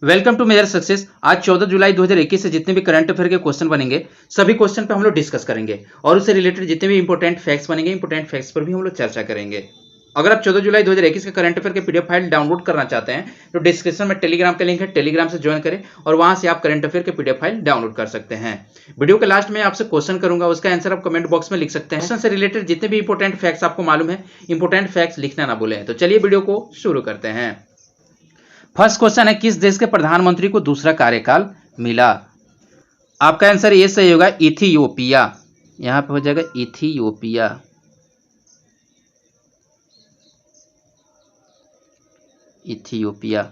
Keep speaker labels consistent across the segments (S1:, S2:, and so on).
S1: Welcome to major success. आज 14 जुलाई 2021 से जितने भी करंट अफेयर के क्वेश्चन बनेंगे सभी क्वेश्चन पे हम लोग डिस्कस करेंगे और उससे रिलेटेड जितने भी इंपॉर्टेंट फैक्ट्स बनेंगे इंपॉर्टेंट फैक्ट्स पर भी हम लोग चर्चा करेंगे। अगर आप 14 जुलाई 2021 के करंट अफेयर के पीडीएफ फाइल डाउनलोड करना चाहते हैं तो डिस्क्रिप्शन में टेलीग्राम का लिंक है, टेलीग्राम से ज्वाइन करें और वहां से आप करंट अफेयर के पीडीएफ फाइल डाउनलोड कर सकते हैं। वीडियो के लास्ट में आपसे क्वेश्चन करूंगा, उसका आंसर आप कमेंट बॉक्स में लिख सकते हैं। क्वेश्चन से रिलेटेड जितने भी इंपॉर्टेंट फैक्ट्स आपको मालूम है, इंपॉर्टेंट फैक्ट्स लिखना ना भूलें। तो चलिए वीडियो को शुरू करते हैं। फर्स्ट क्वेश्चन है, किस देश के प्रधानमंत्री को दूसरा कार्यकाल मिला? आपका आंसर ये सही होगा, इथियोपिया। यहां पे हो जाएगा इथियोपिया। इथियोपिया,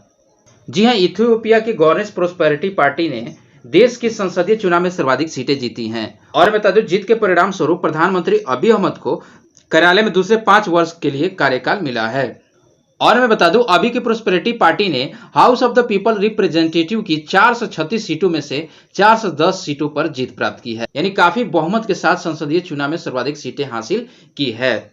S1: जी हां, इथियोपिया की गवर्नेंस प्रोस्पेरिटी पार्टी ने देश के संसदीय चुनाव में सर्वाधिक सीटें जीती हैं। और बता दूं, जीत के परिणाम स्वरूप प्रधानमंत्री अबी अहमद को कार्यालय में दूसरे 5 वर्ष के लिए कार्यकाल मिला है। और मैं बता दूं, अभी की प्रोस्पेरिटी पार्टी ने house of the people representative की 436 सीटों में से 410 सीटों पर जीत प्राप्त की है, यानी काफी बहुमत के साथ संसदीय चुनाव में सर्वाधिक सीटें हासिल की है।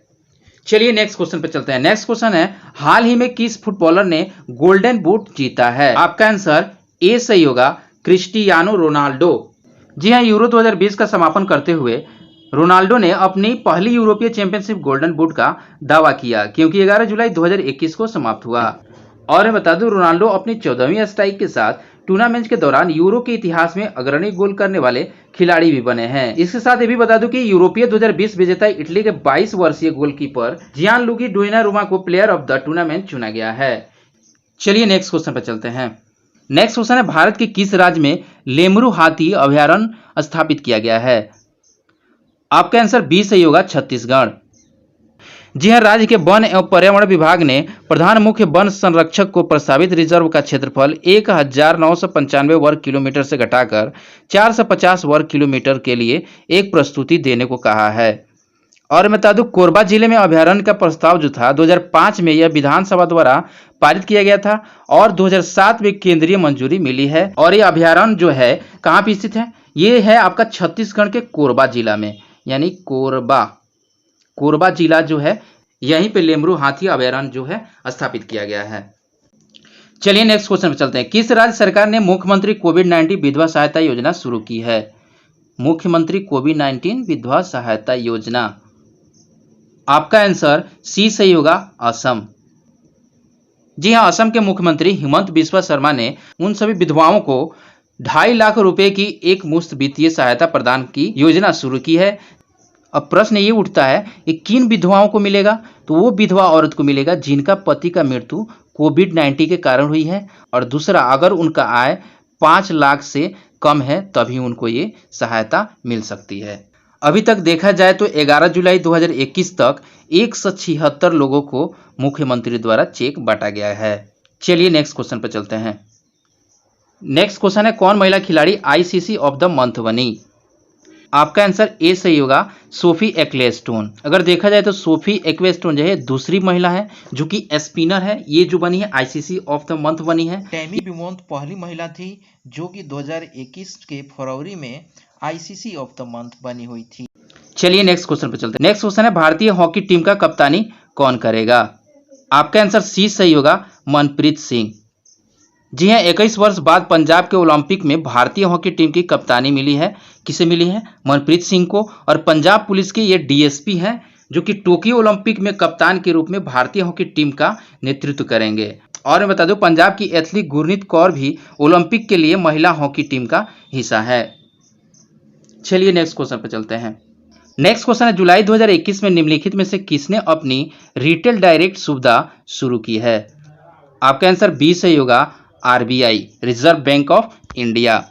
S1: चलिए नेक्स्ट क्वेश्चन पे चलते हैं। नेक्स्ट क्वेश्चन है, हाल ही में किस फुटबॉलर ने गोल्डन बूट जीता है? आपका आंसर ए सही होगा, क्रिस्टियानो रोनाल्डो। जी हाँ, यूरो 2020 का समापन करते हुए रोनाल्डो ने अपनी पहली यूरोपीय चैंपियनशिप गोल्डन बूट का दावा किया, क्योंकि 11 जुलाई 2021 को समाप्त हुआ। और मैं बता दूं, रोनाल्डो अपनी 14वीं स्ट्राइक के साथ टूर्नामेंट के दौरान यूरो के इतिहास में अग्रणी गोल करने वाले खिलाड़ी भी बने हैं। इसके साथ ये भी बता दूं कि यूरोपीय 2020 विजेता इटली के 22 वर्षीय गोलकीपर जियानलुगी डोनारूमा को प्लेयर ऑफ द टूर्नामेंट चुना गया है। चलिए नेक्स्ट क्वेश्चन पर चलते हैं। नेक्स्ट क्वेश्चन है, भारत के किस राज्य में लेमरू हाथी अभयारण्य स्थापित किया गया है? आपका आंसर बी सही होगा, छत्तीसगढ़। जी हां, राज्य के वन एवं पर्यावरण विभाग ने प्रधान मुख्य वन संरक्षक को प्रस्तावित रिजर्व का क्षेत्रफल 1995 वर्ग किलोमीटर से घटाकर 450 वर्ग किलोमीटर के लिए एक प्रस्तुति देने को कहा है। और मैं बता दूं, कोरबा जिले में अभयारण्य का प्रस्ताव जो था 2005 में यह विधानसभा द्वारा पारित किया गया था और 2007 में केंद्रीय मंजूरी मिली है। और ये अभयारण्य जो है कहाँ पे स्थित है? ये है आपका छत्तीसगढ़ के कोरबा जिला में, यानी कोरबा जिला जो है यहीं पे लेमरू हाथी अभयारण्य जो है स्थापित किया गया है। चलिए नेक्स्ट क्वेश्चन पे चलते हैं। किस राज्य सरकार ने मुख्यमंत्री कोविड-19 विधवा सहायता योजना शुरू की है? मुख्यमंत्री कोविड-19 विधवा सहायता योजना। आपका आंसर सी सही होगा, असम। जी हां, असम के मुख्यमंत्री हिमंत बिस्वा शर्मा ने उन सभी विधवाओं को 2.5 लाख रुपए की एक मुफ्त वित्तीय सहायता प्रदान की योजना शुरू की है। अब प्रश्न ये उठता है कि किन विधवाओं को मिलेगा? तो वो विधवा औरत को मिलेगा जिनका पति का मृत्यु कोविड-19 के कारण हुई है, और दूसरा, अगर उनका आय 5 लाख से कम है तभी उनको ये सहायता मिल सकती है। अभी तक देखा जाए तो 11 जुलाई 2021 तक 176 लोगों को मुख्यमंत्री द्वारा चेक बांटा गया है। चलिए नेक्स्ट क्वेश्चन पर चलते हैं। नेक्स्ट क्वेश्चन है, कौन महिला खिलाड़ी आईसीसी ऑफ द मंथ बनी? आपका आंसर ए सही होगा, सोफी एक्वेस्टोन। अगर देखा जाए तो सोफी एक्वेस्टोन जो है दूसरी महिला है जो कि स्पिनर है, ये जो बनी है आईसीसी ऑफ द मंथ बनी है।
S2: टेमी बिमोंत पहली महिला थी जो कि 2021 के फरवरी में आईसीसी ऑफ द मंथ बनी हुई थी।
S1: चलिए नेक्स्ट क्वेश्चन पे चलते हैं। नेक्स्ट क्वेश्चन है, भारतीय हॉकी टीम का कप्तानी कौन करेगा? आपका आंसर सी सही होगा, मनप्रीत सिंह। जी हां, 21 वर्ष बाद पंजाब के ओलंपिक में भारतीय हॉकी टीम की कप्तानी मिली है। किसे मिली है? मनप्रीत सिंह को। और पंजाब पुलिस के ये डीएसपी हैं जो कि टोक्यो ओलंपिक में कप्तान के रूप में भारतीय हॉकी टीम का नेतृत्व करेंगे। और मैं बता दूं, पंजाब की एथलीट गुरनीत कौर भी ओलंपिक के लिए महिला हॉकी टीम का हिस्सा है। चलिए नेक्स्ट क्वेश्चन पर चलते हैं। नेक्स्ट क्वेश्चन है, जुलाई 2021 में निम्नलिखित में से किसने अपनी रिटेल डायरेक्ट सुविधा शुरू की है? आपका आंसर बी सही होगा, RBI, reserve bank of India.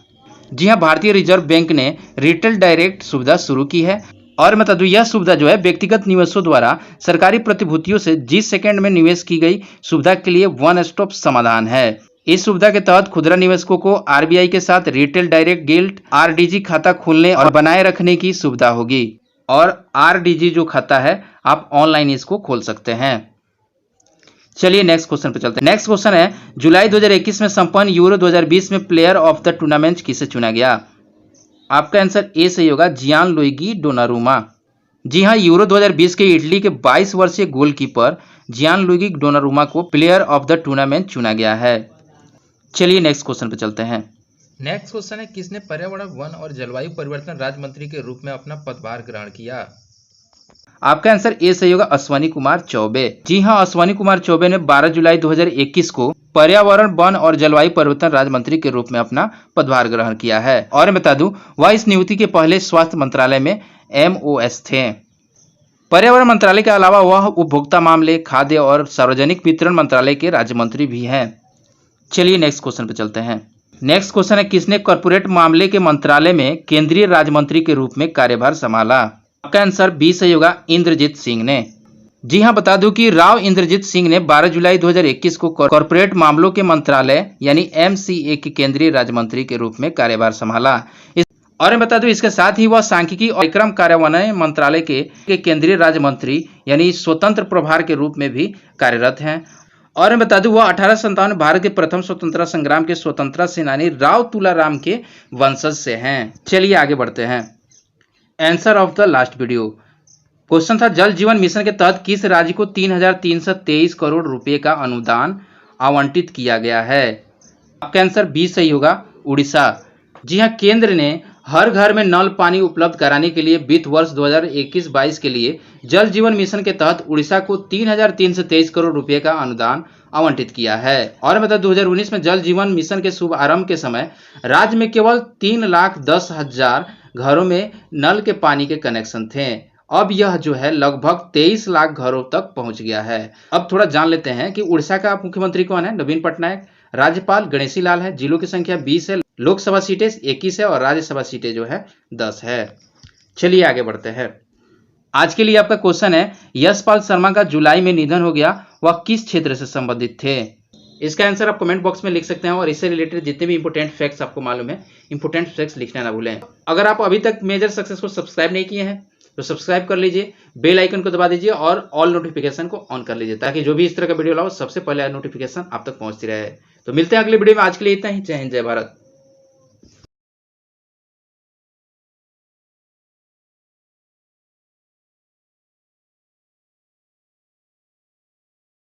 S1: जी हां, भारतीय रिजर्व बैंक ने रिटेल डायरेक्ट सुविधा शुरू की है। और मैं बता दूं, यह सुविधा जो है व्यक्तिगत निवेशकों द्वारा सरकारी प्रतिभूतियों से 10 सेकंड में निवेश की गई सुविधा के लिए वन स्टॉप समाधान है। इस सुविधा के तहत खुदरा निवेशकों को आरबीआई के साथ रिटेल डायरेक्ट गिल्ड आरडीजी खाता खोलने और बनाए रखने की सुविधा होगी। और आरडीजी जो खाता है आप ऑनलाइन इसको खोल सकते हैं। चलिए नेक्स्ट क्वेश्चन पे चलते हैं। नेक्स्ट क्वेश्चन है, जुलाई 2021 में संपन्न यूरो 2020 में प्लेयर ऑफ द टूर्नामेंट किसे चुना गया? आपका आंसर ए सही होगा, जियानलुइगी डोनारूमा। जी हां, यूरो 2020 के इटली के 22 वर्षीय गोलकीपर जियानलुइगी डोनारूमा को प्लेयर ऑफ द टूर्नामेंट चुना गया है। चलिए नेक्स्ट क्वेश्चन पे चलते हैं।
S2: नेक्स्ट क्वेश्चन है, किसने पर्यावरण, वन और जलवायु परिवर्तन राज्य मंत्री के रूप में अपना पदभार ग्रहण किया?
S1: आपका आंसर ए सही होगा, अश्वनी कुमार चौबे। जी हाँ, अश्वनी कुमार चौबे ने 12 जुलाई 2021 को पर्यावरण, वन और जलवायु परिवर्तन राज्य मंत्री के रूप में अपना पदभार ग्रहण किया है। और मैं बता दूं, वह इस नियुक्ति के पहले स्वास्थ्य मंत्रालय में MOS थे। पर्यावरण मंत्रालय के अलावा वह उपभोक्ता मामले, खाद्य और सार्वजनिक वितरण मंत्रालय के राज्य मंत्री भी हैं। चलिए नेक्स्ट क्वेश्चन पे चलते हैं। नेक्स्ट क्वेश्चन है, किसने कॉर्पोरेट मामले के मंत्रालय में केंद्रीय राज्य मंत्री के रूप में कार्यभार संभाला? आपका आंसर बी सही होगा, इंद्रजीत सिंह ने। जी हां, बता दूं कि राव इंद्रजीत सिंह ने 12 जुलाई 2021 को कॉर्पोरेट मामलों के मंत्रालय यानी MCA के केंद्रीय राज्य मंत्री के रूप में कार्यभार संभाला। और मैं बता दूं, इसके साथ ही वह सांख्यिकी और कार्यक्रम कार्यान्वयन मंत्रालय के केंद्रीय राज्य मंत्री यानी स्वतंत्र प्रभार के रूप में भी कार्यरत हैं। और मैं बता दूं, वह 1857 भारत के प्रथम स्वतंत्रता संग्राम के स्वतंत्रता सेनानी राव तुलाराम के वंशज से हैं। चलिए आगे बढ़ते हैं। Answer of the last video question था, जल जीवन मिशन के तहत किस राज्य को 3,323 करोड़ रुपए का अनुदान आवंटित किया गया है? आपका आंसर बी सही होगा, उड़ीसा। जी हां, केंद्र ने हर घर में नल पानी उपलब्ध कराने के लिए वित्त वर्ष 2021-22 के लिए जल जीवन मिशन के तहत उड़ीसा को 3,323 करोड़ रुपए का अनुदान आवंटित किया है। और मतलब 2019 में जल जीवन मिशन के शुभ आरंभ के समय राज्य में केवल 3,10,000 घरों में नल के पानी के कनेक्शन थे। अब यह जो है लगभग 23 लाख घरों तक पहुंच गया है। अब थोड़ा जान लेते हैं कि उड़ीसा का मुख्यमंत्री कौन है। नवीन पटनायक। राज्यपाल गणेशी लाल है। जिलों की संख्या 20 है। लोकसभा सीटें 21 है और राज्यसभा सीटें जो है 10 है। चलिए आगे बढ़ते हैं। आज के लिए आपका क्वेश्चन है, यशपाल शर्मा का जुलाई में निधन हो गया, वह किस क्षेत्र से संबंधित थे? इसका आंसर आप कमेंट बॉक्स में लिख सकते हैं और इससे रिलेटेड जितने भी इंपोर्टेंट फैक्ट्स आपको मालूम है, इंपोर्टेंट फैक्ट्स लिखना ना भूलें। अगर आप अभी तक मेजर सक्सेस को सब्सक्राइब नहीं किए हैं तो सब्सक्राइब कर लीजिए, बेल आइकन को दबा दीजिए और ऑल नोटिफिकेशन को ऑन कर लीजिए, ताकि जो भी इस तरह का वीडियो लाओ सबसे पहले नोटिफिकेशन आप तक पहुंचती रहे। तो मिलते हैं अगले वीडियो में। आज के लिए इतना ही। जय हिंद, जय भारत।